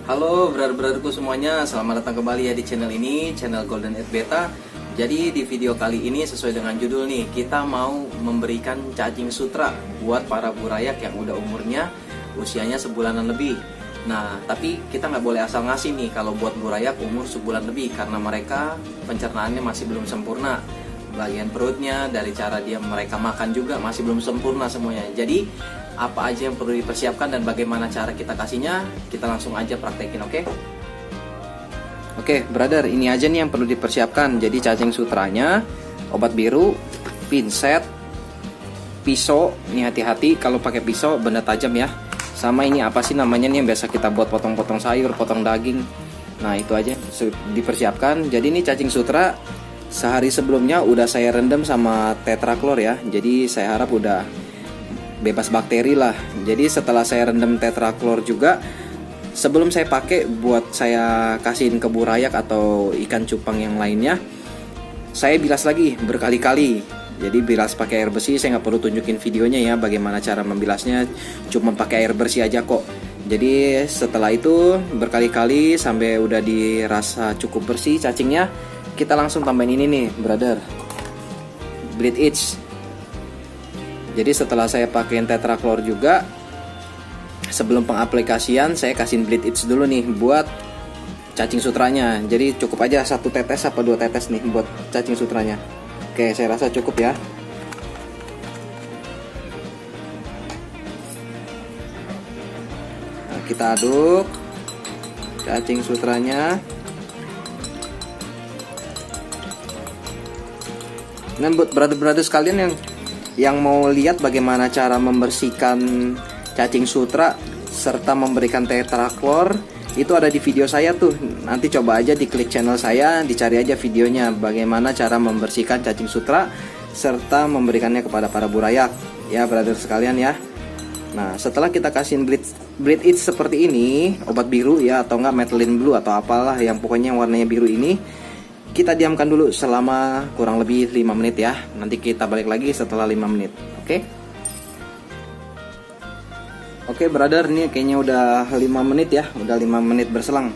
Halo brother-brotherku semuanya, selamat datang kembali ya di channel ini, channel Golden Egg Beta. Jadi di video kali ini sesuai dengan judul nih, kita mau memberikan cacing sutra buat para burayak yang udah umurnya usianya sebulanan lebih. Nah, tapi kita nggak boleh asal ngasih nih kalau buat burayak umur sebulan lebih, karena mereka pencernaannya masih belum sempurna. Bagian perutnya, dari cara mereka makan juga masih belum sempurna semuanya. Jadi apa aja yang perlu dipersiapkan dan bagaimana cara kita kasihnya, kita langsung aja praktekin, oke? Oke, brother, ini aja nih yang perlu dipersiapkan. Jadi cacing sutranya, obat biru, pinset, pisau. Ini hati-hati kalau pakai pisau, benda tajam ya. Sama ini apa sih namanya nih yang biasa kita buat potong-potong sayur, potong daging. Nah, itu aja dipersiapkan. Jadi ini cacing sutra sehari sebelumnya udah saya rendam sama tetraklor ya. Jadi saya harap udah bebas bakteri lah. Jadi setelah saya rendam tetraklor juga, sebelum saya pakai buat saya kasihin ke burayak atau ikan cupang yang lainnya, saya bilas lagi berkali-kali. Jadi bilas pakai air bersih, saya nggak perlu tunjukin videonya ya bagaimana cara membilasnya, cuma pakai air bersih aja kok. Jadi setelah itu berkali-kali sampai udah dirasa cukup bersih cacingnya, kita langsung tambahin ini nih brother, bleed itch. Jadi setelah saya pakein tetraklor juga, sebelum pengaplikasian saya kasihin bleed itch dulu nih buat cacing sutranya. Jadi cukup aja 1 tetes apa 2 tetes nih buat cacing sutranya. Oke, saya rasa cukup ya. Nah, kita aduk cacing sutranya. Dan buat brother-brother sekalian yang mau lihat bagaimana cara membersihkan cacing sutra serta memberikan tetraklor, itu ada di video saya tuh. Nanti coba aja diklik channel saya, dicari aja videonya bagaimana cara membersihkan cacing sutra serta memberikannya kepada para burayak ya brother sekalian ya. Nah, setelah kita kasihin bleed itch seperti ini, obat biru ya atau enggak methylene blue atau apalah yang pokoknya warnanya biru ini, kita diamkan dulu selama kurang lebih 5 menit ya. Nanti kita balik lagi setelah 5 menit. Oke? Oke brother, ini kayaknya udah 5 menit ya. Udah 5 menit berselang.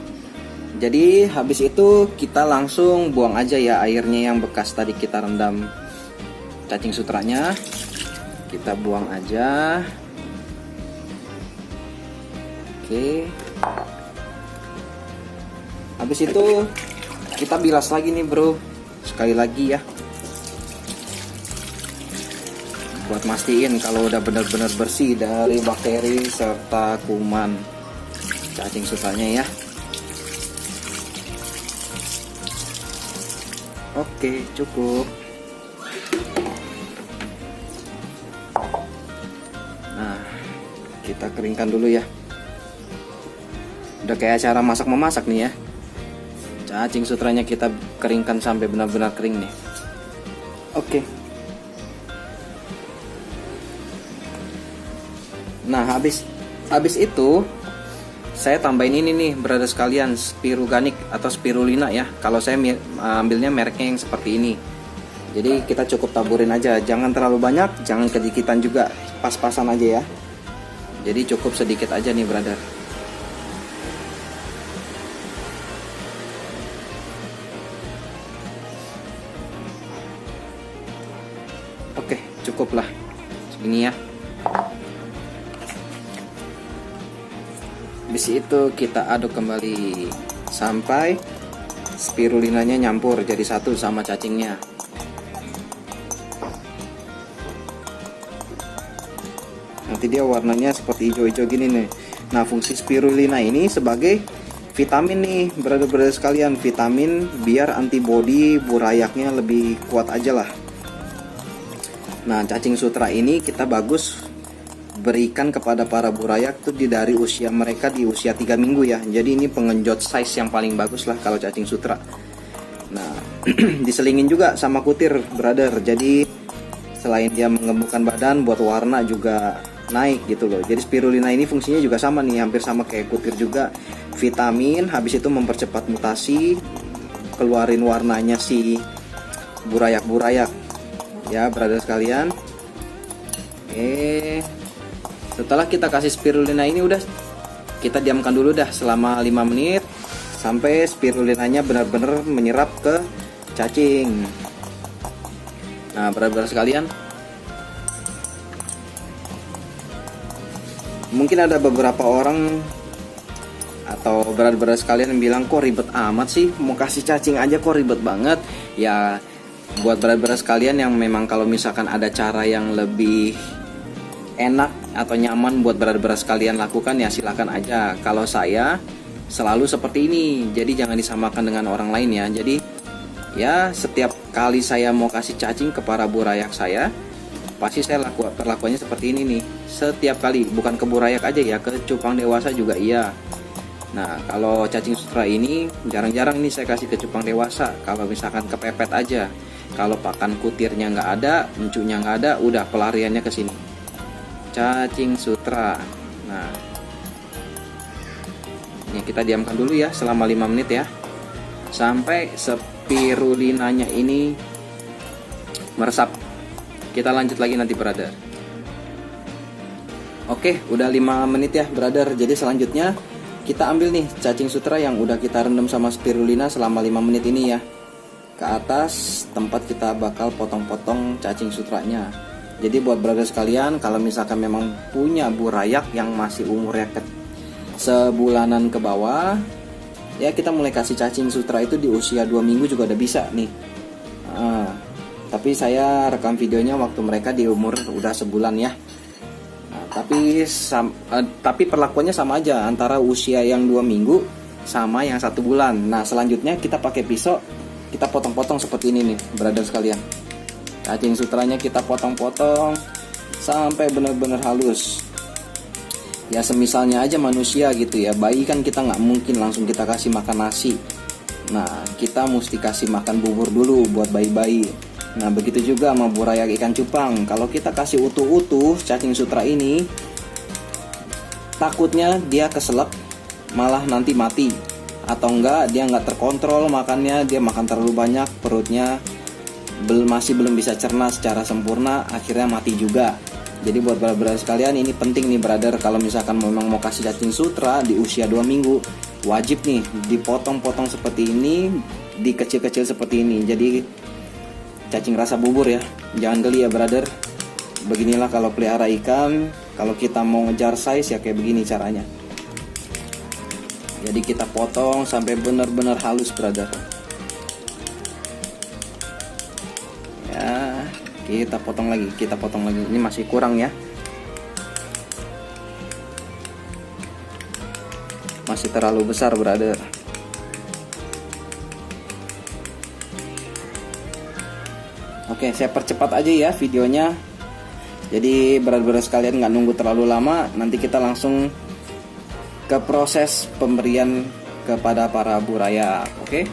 Jadi habis itu kita langsung buang aja ya airnya yang bekas tadi kita rendam cacing sutranya. Kita buang aja. Oke. Habis itu kita bilas lagi nih bro, sekali lagi ya, buat mastiin kalau udah benar-benar bersih dari bakteri serta kuman cacing sutranya ya. Oke, cukup. Nah, kita keringkan dulu ya. Udah kayak cara masak memasak nih ya. Cacing sutranya kita keringkan sampai benar-benar kering nih. Oke. Nah, habis itu saya tambahin ini nih brother sekalian, spiruganik atau spirulina ya. Kalau saya ambilnya mereknya yang seperti ini. Jadi kita cukup taburin aja, jangan terlalu banyak, jangan kedikitan juga, pas-pasan aja ya. Jadi cukup sedikit aja nih brother. Oke, cukuplah segini ya. Habis itu kita aduk kembali sampai spirulinanya nyampur jadi satu sama cacingnya. Nanti dia warnanya seperti hijau-hijau gini nih. Nah, fungsi spirulina ini sebagai vitamin nih brother-brother sekalian, vitamin biar antibodi burayaknya lebih kuat aja lah. Nah, cacing sutra ini kita bagus berikan kepada para burayak tuh dari usia mereka di usia 3 minggu ya. Jadi ini pengenjot size yang paling bagus lah kalau cacing sutra. Nah, diselingin juga sama kutir brother. Jadi selain dia menggemukkan badan, buat warna juga naik gitu loh. Jadi spirulina ini fungsinya juga sama nih, hampir sama kayak kutir juga. Vitamin, habis itu mempercepat mutasi, keluarin warnanya si burayak-burayak ya brother sekalian. Oke, setelah kita kasih spirulina ini udah kita diamkan dulu dah selama 5 menit sampai spirulinanya benar-benar menyerap ke cacing. Nah, brother sekalian, mungkin ada beberapa orang atau brother sekalian yang bilang, kok ribet amat sih, mau kasih cacing aja kok ribet banget. Ya, buat brother sekalian yang memang kalau misalkan ada cara yang lebih enak atau nyaman buat brother sekalian lakukan, ya silakan aja. Kalau saya selalu seperti ini, jadi jangan disamakan dengan orang lain ya. Jadi ya setiap kali saya mau kasih cacing ke para burayak saya, pasti saya perlakuannya seperti ini nih. Setiap kali, bukan ke burayak aja ya, ke cupang dewasa juga iya. Nah, kalau cacing sutra ini jarang-jarang nih saya kasih ke cupang dewasa. Kalau misalkan kepepet aja, kalau pakan kutirnya nggak ada, encunya nggak ada, udah pelariannya ke sini. Cacing sutra. Nah, ini kita diamkan dulu ya selama 5 menit ya, sampai spirulinanya ini meresap. Kita lanjut lagi nanti brother. Oke, udah 5 menit ya brother. Jadi selanjutnya kita ambil nih cacing sutra yang udah kita rendam sama spirulina selama 5 menit ini ya. Ke atas tempat kita bakal potong-potong cacing sutranya. Jadi buat brother sekalian, kalau misalkan memang punya burayak yang masih umurnya sebulanan ke bawah, ya kita mulai kasih cacing sutra itu di usia 2 minggu juga udah bisa nih. Tapi saya rekam videonya waktu mereka di umur udah sebulan ya. Tapi perlakuannya sama aja antara usia yang 2 minggu sama yang 1 bulan. Nah, selanjutnya kita pakai pisau, kita potong-potong seperti ini nih brother sekalian. Cacing sutranya kita potong-potong sampai benar-benar halus. Ya semisalnya aja manusia gitu ya, bayi kan kita nggak mungkin langsung kita kasih makan nasi. Nah, kita mesti kasih makan bubur dulu buat bayi-bayi. Nah, begitu juga sama burayak ikan cupang. Kalau kita kasih utuh-utuh cacing sutra ini, takutnya dia keselak, malah nanti mati. Atau enggak, dia nggak terkontrol makannya, dia makan terlalu banyak, perutnya masih belum bisa cerna secara sempurna, akhirnya mati juga. Jadi buat brother sekalian, ini penting nih brother, kalau misalkan memang mau kasih cacing sutra di usia 2 minggu, wajib nih dipotong-potong seperti ini, dikecil-kecil seperti ini. Jadi cacing rasa bubur ya, jangan geli ya brother. Beginilah kalau pelihara ikan, kalau kita mau ngejar size ya kayak begini caranya. Jadi kita potong sampai benar-benar halus brother. Ya, kita potong lagi. Ini masih kurang ya, masih terlalu besar brother. Oke, saya percepat aja ya videonya. Jadi brother sekalian nggak nunggu terlalu lama, nanti kita langsung ke proses pemberian kepada para burayak. Oke.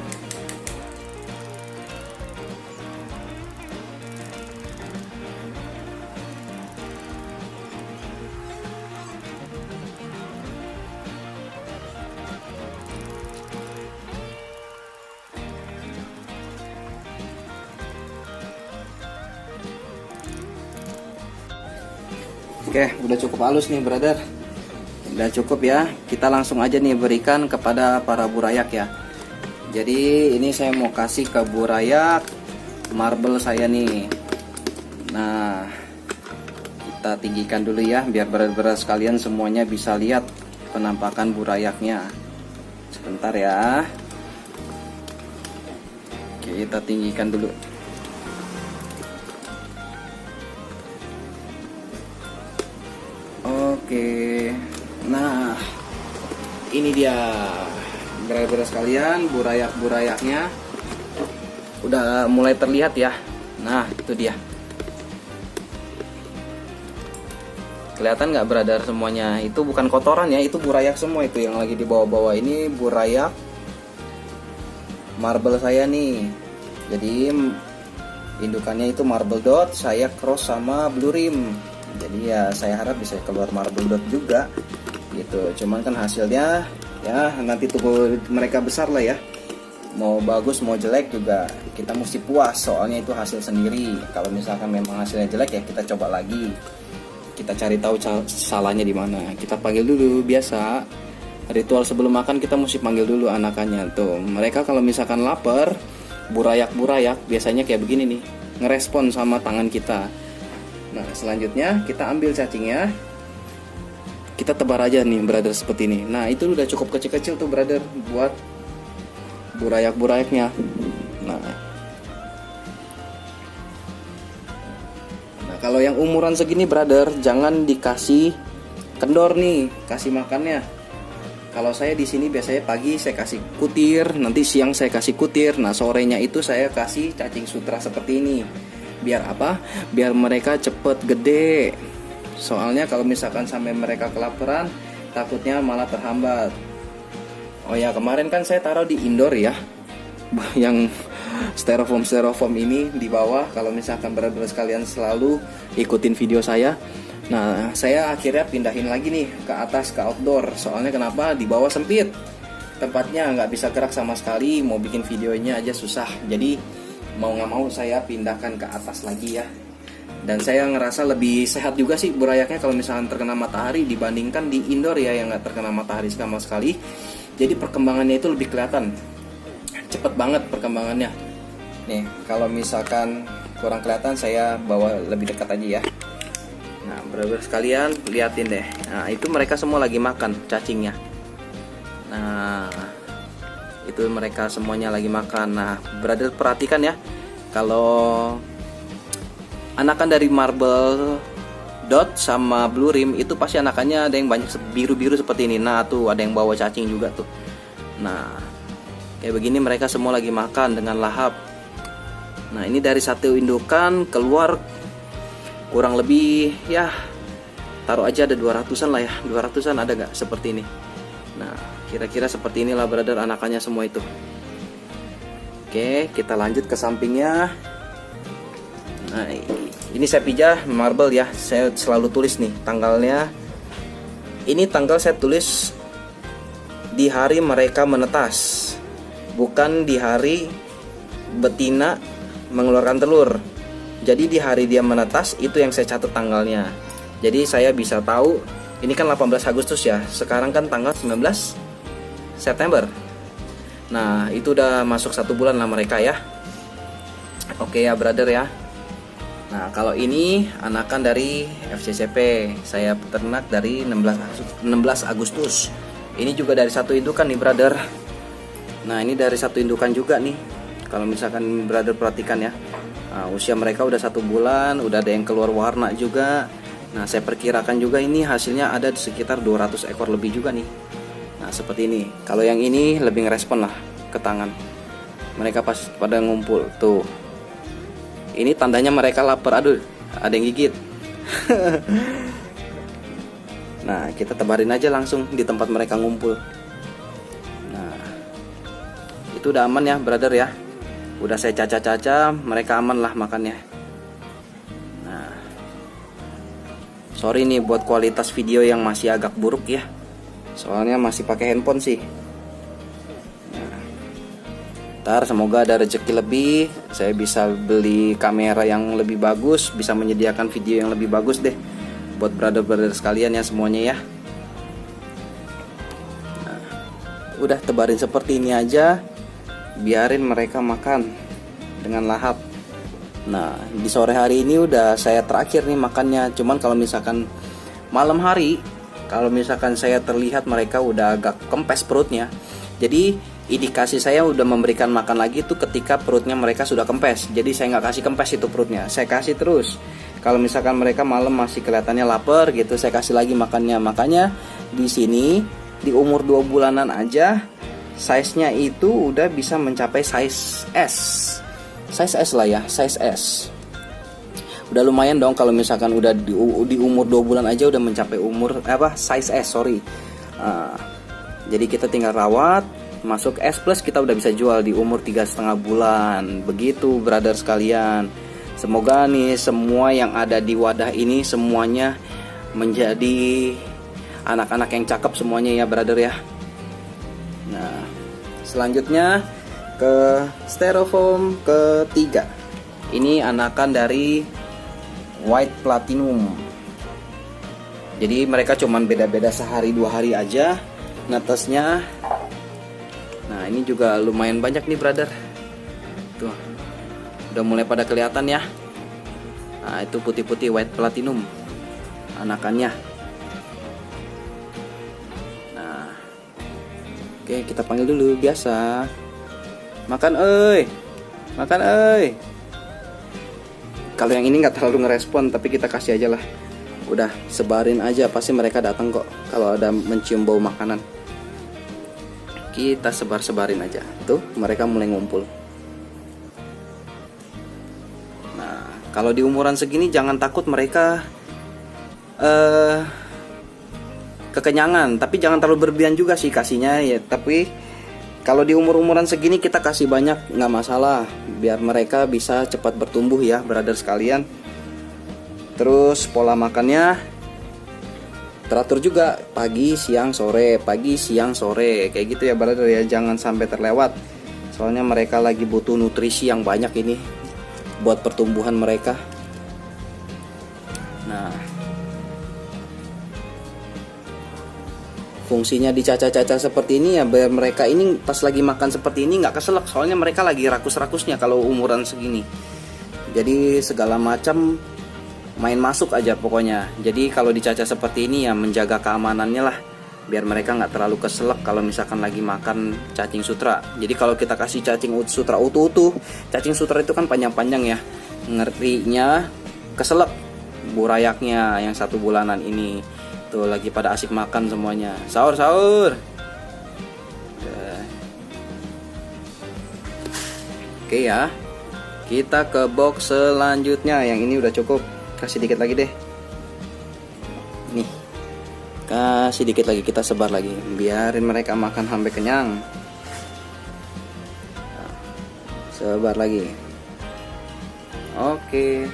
Oke, udah cukup halus nih brother. Udah cukup ya. Kita langsung aja nih berikan kepada para burayak ya. Jadi ini saya mau kasih ke burayak marble saya nih. Nah, kita tinggikan dulu ya biar brother sekalian semuanya bisa lihat penampakan burayaknya. Sebentar ya. Kita tinggikan dulu. Oke, nah ini dia brother sekalian, burayak-burayaknya udah mulai terlihat ya. Nah itu dia, kelihatan nggak brother semuanya? Itu bukan kotoran ya, itu burayak semua itu yang lagi di bawah-bawah. Ini burayak marble saya nih. Jadi indukannya itu marble dot, saya cross sama blue rim. Jadi ya saya harap bisa keluar marble dot juga gitu. Cuman kan hasilnya ya nanti tunggu mereka besar lah ya. Mau bagus mau jelek juga kita mesti puas, soalnya itu hasil sendiri. Kalau misalkan memang hasilnya jelek ya kita coba lagi. Kita cari tahu salahnya di mana. Kita panggil dulu biasa Ritual sebelum makan kita mesti panggil dulu anakannya. Tuh, mereka kalau misalkan lapar, burayak-burayak biasanya kayak begini nih, ngerespon sama tangan kita. Nah, selanjutnya kita ambil cacingnya. Kita tebar aja nih, brother, seperti ini. Nah, itu udah cukup kecil-kecil tuh, brother, buat burayak-burayaknya. Nah, kalau yang umuran segini, brother, jangan dikasih kendor nih, kasih makannya. Kalau saya di sini biasanya pagi saya kasih kutir, nanti siang saya kasih kutir. Nah, sorenya itu saya kasih cacing sutra seperti ini. Biar apa? Biar mereka cepet gede. Soalnya kalau misalkan sampai mereka kelaparan, takutnya malah terhambat. Oh ya, kemarin kan saya taruh di indoor ya, yang styrofoam ini di bawah. Kalau misalkan brother sekalian selalu ikutin video saya. Nah, saya akhirnya pindahin lagi nih ke atas, ke outdoor. Soalnya kenapa? Di bawah sempit, tempatnya nggak bisa gerak sama sekali. Mau bikin videonya aja susah. Jadi mau nggak mau saya pindahkan ke atas lagi ya. Dan saya ngerasa lebih sehat juga sih burayaknya kalau misalkan terkena matahari dibandingkan di indoor ya, yang nggak terkena matahari sama sekali. Jadi perkembangannya itu lebih kelihatan, cepet banget perkembangannya. Nih, kalau misalkan kurang kelihatan saya bawa lebih dekat aja ya. Nah, brother sekalian, liatin deh. Nah, itu mereka semua lagi makan cacingnya. Nah, itu mereka semuanya lagi makan. Nah, brother perhatikan ya, kalau anakan dari marble dot sama blue rim itu pasti anakannya ada yang banyak biru-biru seperti ini. Nah, tuh ada yang bawa cacing juga tuh. Nah, kayak begini mereka semua lagi makan dengan lahap. Nah, ini dari satu indukan keluar kurang lebih ya, taruh aja ada 200-an lah ya, 200-an ada gak seperti ini. Nah, kira-kira seperti inilah brother anakannya semua itu. Oke, kita lanjut ke sampingnya. Nah, ini saya pijah marble ya, saya selalu tulis nih tanggalnya. Ini tanggal saya tulis di hari mereka menetas, bukan di hari betina mengeluarkan telur. Jadi di hari dia menetas itu yang saya catat tanggalnya. Jadi saya bisa tahu, ini kan 18 Agustus ya, sekarang kan tanggal 19 September. Nah, itu udah masuk 1 bulan lah mereka ya. Oke ya brother ya. Nah, kalau ini anakan dari FCCP, saya peternak dari 16 Agustus. Ini juga dari satu indukan nih brother. Nah, ini dari satu indukan juga nih. Kalau misalkan brother perhatikan ya. Nah, usia mereka udah 1 bulan, udah ada yang keluar warna juga. Nah, saya perkirakan juga ini hasilnya ada sekitar 200 ekor lebih juga nih. Nah, seperti ini. Kalau yang ini lebih ngerespon lah ke tangan. Mereka pas pada ngumpul tuh. Ini tandanya mereka lapar. Aduh, ada yang gigit. Nah, kita tebarin aja langsung di tempat mereka ngumpul. Nah, itu udah aman ya brother ya. Udah saya caca-caca, mereka aman lah makannya. Nah, sorry nih buat kualitas video yang masih agak buruk ya, soalnya masih pakai handphone sih. Nah, ntar semoga ada rezeki lebih, saya bisa beli kamera yang lebih bagus, bisa menyediakan video yang lebih bagus deh buat brother-brother sekalian ya semuanya ya. Nah, udah tebarin seperti ini aja, biarin mereka makan dengan lahap. Nah, di sore hari ini udah saya terakhir nih makannya. Cuman kalau misalkan malam hari, kalau misalkan saya terlihat mereka udah agak kempes perutnya, jadi indikasi saya udah memberikan makan lagi tuh ketika perutnya mereka sudah kempes. Jadi saya nggak kasih kempes itu perutnya, saya kasih terus. Kalau misalkan mereka malam masih kelihatannya lapar gitu, saya kasih lagi makannya. Makanya di sini di umur 2 bulanan aja size-nya itu udah bisa mencapai size S. Size S lah ya, size S. Udah lumayan dong kalau misalkan udah di umur 2 bulan aja udah mencapai size S, sorry. Jadi kita tinggal rawat, masuk S plus kita udah bisa jual di umur 3,5 bulan. Begitu brother sekalian. Semoga nih semua yang ada di wadah ini semuanya menjadi anak-anak yang cakep semuanya ya brother ya. Nah, selanjutnya ke styrofoam ketiga. Ini anakan dari white platinum. Jadi mereka cuman beda-beda sehari 2 hari aja. netasnya. Nah ini juga lumayan banyak nih brother. Tuh, udah mulai pada kelihatan ya. Nah itu putih-putih white platinum anakannya. Nah oke, kita panggil dulu biasa. Makan oi, makan oi. Kalau yang ini nggak terlalu ngerespon, tapi kita kasih aja lah. Udah sebarin aja, pasti mereka datang kok kalau ada mencium bau makanan. Kita sebar-sebarin aja. Tuh mereka mulai ngumpul. Nah kalau di umuran segini jangan takut mereka kekenyangan, tapi jangan terlalu berlebihan juga sih kasihnya ya. Tapi kalau di umur-umuran segini kita kasih banyak nggak masalah, biar mereka bisa cepat bertumbuh ya brother sekalian. Terus pola makannya teratur juga, pagi, siang, sore, pagi, siang, sore, kayak gitu ya brother ya, jangan sampai terlewat. Soalnya mereka lagi butuh nutrisi yang banyak ini buat pertumbuhan mereka. Nah, fungsinya dicaca-caca seperti ini ya biar mereka ini pas lagi makan seperti ini nggak keselak, soalnya mereka lagi rakus-rakusnya kalau umuran segini. Jadi segala macam main masuk aja pokoknya. Jadi kalau dicaca seperti ini ya menjaga keamanannya lah, biar mereka nggak terlalu keselak kalau misalkan lagi makan cacing sutra. Jadi kalau kita kasih cacing sutra utuh-utuh, cacing sutra itu kan panjang-panjang ya, ngerinya keselak burayaknya yang 1 bulanan ini. Tuh lagi pada asik makan semuanya. Sahur. Oke ya, kita ke box selanjutnya. Yang ini udah cukup, kasih dikit lagi deh. Nih, kasih dikit lagi, kita sebar lagi, biarin mereka makan sampai kenyang. Sebar lagi. Oke,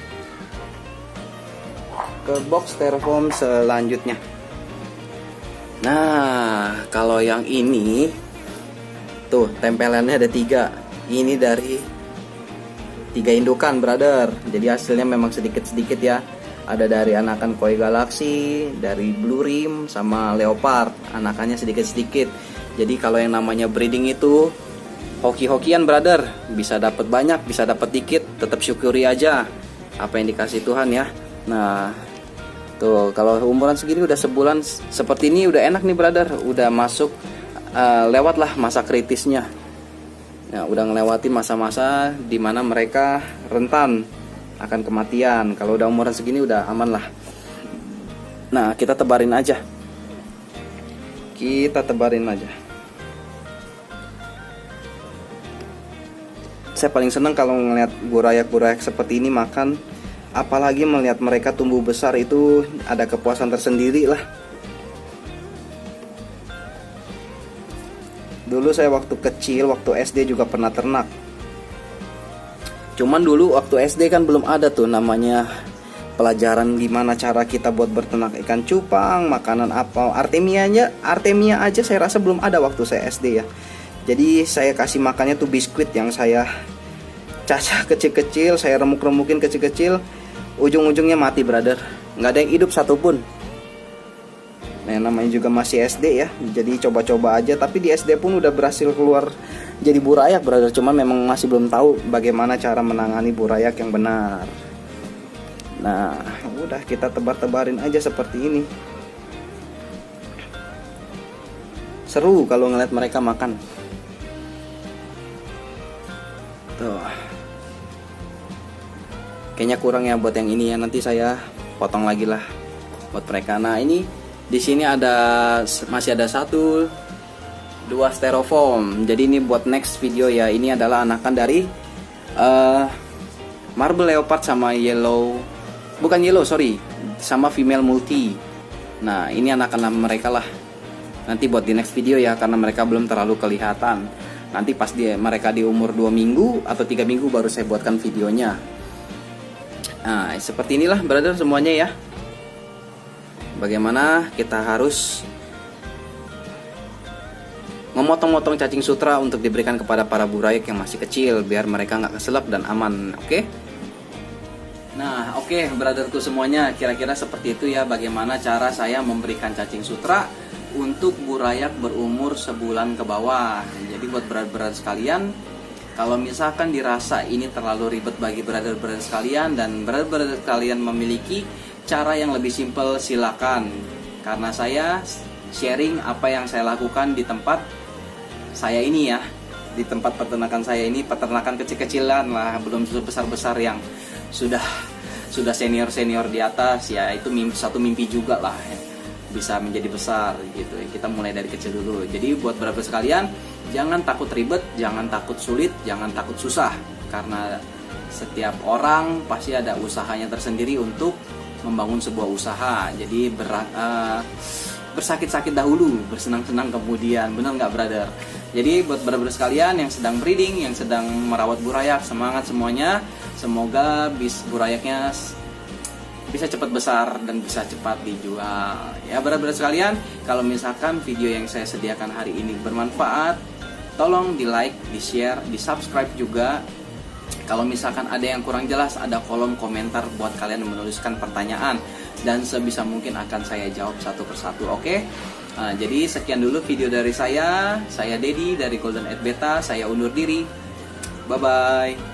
ke box styrofoam selanjutnya. Nah kalau yang ini tuh tempelannya ada 3. Ini dari 3 indukan brother. Jadi hasilnya memang sedikit-sedikit ya. Ada dari anakan koi galaxy, dari blue rim, sama leopard. Anakannya sedikit-sedikit. Jadi kalau yang namanya breeding itu hoki-hokian brother. Bisa dapat banyak, bisa dapat dikit, tetap syukuri aja apa yang dikasih Tuhan ya. Nah tuh kalau umuran segini udah sebulan seperti ini udah enak nih brother. Udah masuk lewat lah masa kritisnya. Nah, udah ngelewatin masa-masa dimana mereka rentan akan kematian. Kalau udah umuran segini udah aman lah. Nah kita tebarin aja. Saya paling seneng kalau ngeliat burayak-burayak seperti ini makan. Apalagi melihat mereka tumbuh besar, itu ada kepuasan tersendiri lah. Dulu saya waktu kecil, waktu SD juga pernah ternak. Cuman dulu waktu SD kan belum ada tuh namanya pelajaran gimana cara kita buat berternak ikan cupang, makanan apa, Artemia aja saya rasa belum ada waktu saya SD ya. Jadi saya kasih makannya tuh biskuit yang saya cacah kecil-kecil, saya remuk-remukin kecil-kecil, ujung-ujungnya mati brother, nggak ada yang hidup satupun. Nah namanya juga masih SD ya, jadi coba-coba aja. Tapi di SD pun udah berhasil keluar jadi burayak brother. Cuman memang masih belum tahu bagaimana cara menangani burayak yang benar. Nah udah kita tebar-tebarin aja seperti ini. Seru kalau ngeliat mereka makan. Tuh. Kayaknya kurang ya buat yang ini ya, nanti saya potong lagi lah buat mereka. Nah ini di sini masih ada 1, 2 styrofoam. Jadi ini buat next video ya. Ini adalah anakan dari marble leopard sama sama female multi. Nah ini anakan mereka lah. Nanti buat di next video ya, karena mereka belum terlalu kelihatan. Nanti pas mereka di umur 2 minggu atau 3 minggu baru saya buatkan videonya. Nah seperti inilah brother semuanya ya. Bagaimana kita harus memotong-motong cacing sutra untuk diberikan kepada para burayak yang masih kecil, biar mereka nggak keselak dan aman. Oke? Nah oke brotherku semuanya, kira-kira seperti itu ya bagaimana cara saya memberikan cacing sutra untuk burayak berumur sebulan ke bawah. Jadi buat brother-brother sekalian, kalau misalkan dirasa ini terlalu ribet bagi brother-brother sekalian dan brother-brother sekalian memiliki cara yang lebih simpel, silakan. Karena saya sharing apa yang saya lakukan di tempat saya ini ya, di tempat peternakan saya ini, peternakan kecil-kecilan lah, belum besar-besar yang sudah senior-senior di atas ya. Itu satu mimpi juga lah ya, bisa menjadi besar gitu. Kita mulai dari kecil dulu. Jadi buat brother sekalian, jangan takut ribet, jangan takut sulit, jangan takut susah. Karena setiap orang pasti ada usahanya tersendiri untuk membangun sebuah usaha. Jadi bersakit-sakit dahulu, bersenang-senang kemudian. Benar nggak brother? Jadi buat brother sekalian yang sedang breeding, yang sedang merawat burayak, semangat semuanya. Semoga burayaknya bisa cepat besar dan bisa cepat dijual. Ya brother sekalian, kalau misalkan video yang saya sediakan hari ini bermanfaat, tolong di like, di share, di subscribe juga. Kalau misalkan ada yang kurang jelas, ada kolom komentar buat kalian menuliskan pertanyaan dan sebisa mungkin akan saya jawab satu persatu. Oke? Jadi sekian dulu video dari saya Dedi dari Golden Edbeta. Saya undur diri. Bye bye.